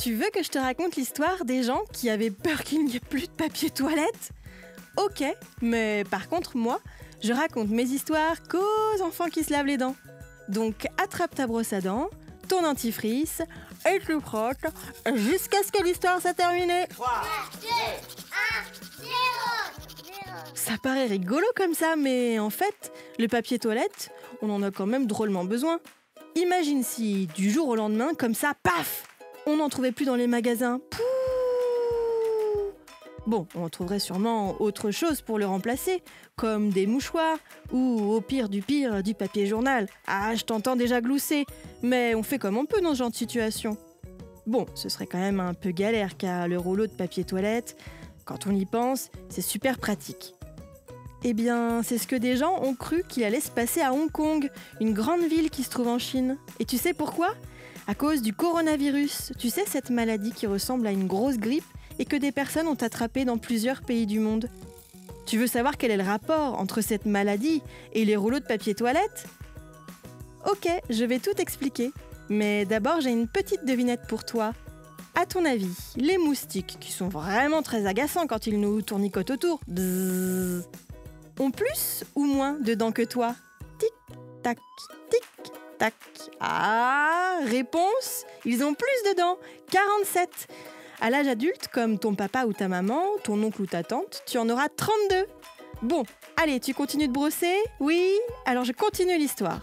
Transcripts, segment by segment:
Tu veux que je te raconte l'histoire des gens qui avaient peur qu'il n'y ait plus de papier toilette ? Ok, mais par contre, moi, je raconte mes histoires qu'aux enfants qui se lavent les dents. Donc attrape ta brosse à dents, ton dentifrice, et tu frottes jusqu'à ce que l'histoire soit terminée. 3, 2, 1, 0. Ça paraît rigolo comme ça, mais en fait, le papier toilette, on en a quand même drôlement besoin. Imagine si, du jour au lendemain, comme ça, paf, on n'en trouvait plus dans les magasins. Pouh. Bon, on trouverait sûrement autre chose pour le remplacer, comme des mouchoirs, ou au pire, du papier journal. Ah, je t'entends déjà glousser, mais on fait comme on peut dans ce genre de situation. Bon, ce serait quand même un peu galère, car le rouleau de papier toilette, quand on y pense, c'est super pratique. Eh bien, c'est ce que des gens ont cru qu'il allait se passer à Hong Kong, une grande ville qui se trouve en Chine. Et tu sais pourquoi ? À cause du coronavirus. Tu sais, cette maladie qui ressemble à une grosse grippe et que des personnes ont attrapée dans plusieurs pays du monde. Tu veux savoir quel est le rapport entre cette maladie et les rouleaux de papier toilette ? Ok, je vais tout expliquer. Mais d'abord, j'ai une petite devinette pour toi. À ton avis, les moustiques, qui sont vraiment très agaçants quand ils nous tournicotent autour, bzzz, ont plus ou moins de dents que toi ? Tic-tac, tic-tac. Ah, réponse, ils ont plus de dents, 47. À l'âge adulte, comme ton papa ou ta maman, ton oncle ou ta tante, tu en auras 32. Bon, allez, tu continues de brosser ? Oui ? Alors je continue l'histoire.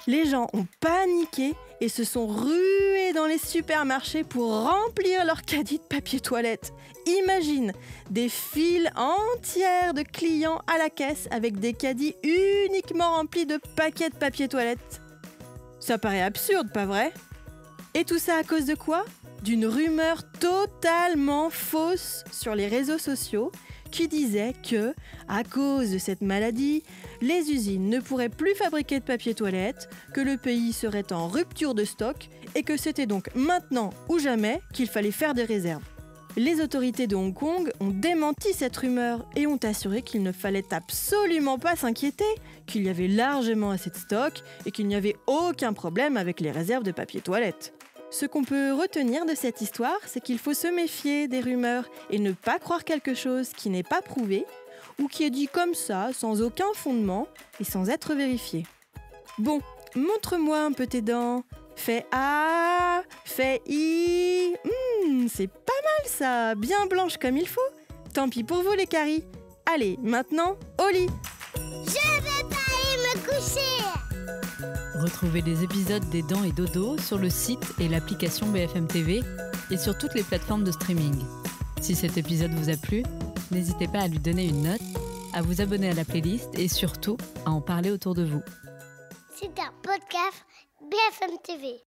Les gens ont paniqué et se sont rués dans les supermarchés pour remplir leur caddie de papier toilette. Imagine, des files entières de clients à la caisse avec des caddies uniquement remplis de paquets de papier toilette. Ça paraît absurde, pas vrai ? Et tout ça à cause de quoi ? D'une rumeur totalement fausse sur les réseaux sociaux qui disait que, à cause de cette maladie, les usines ne pourraient plus fabriquer de papier toilette, que le pays serait en rupture de stock et que c'était donc maintenant ou jamais qu'il fallait faire des réserves. Les autorités de Hong Kong ont démenti cette rumeur et ont assuré qu'il ne fallait absolument pas s'inquiéter, qu'il y avait largement assez de stock et qu'il n'y avait aucun problème avec les réserves de papier toilette. Ce qu'on peut retenir de cette histoire, c'est qu'il faut se méfier des rumeurs et ne pas croire quelque chose qui n'est pas prouvé ou qui est dit comme ça, sans aucun fondement et sans être vérifié. Bon, montre-moi un peu tes dents. Fais A, fais I. C'est pas mal ça, bien blanche comme il faut. Tant pis pour vous les caries. Allez, maintenant, au lit. Je vais pas aller me coucher. Retrouvez les épisodes des Dents et Dodo sur le site et l'application BFM TV et sur toutes les plateformes de streaming. Si cet épisode vous a plu, n'hésitez pas à lui donner une note, à vous abonner à la playlist et surtout à en parler autour de vous. C'est un podcast BFM TV.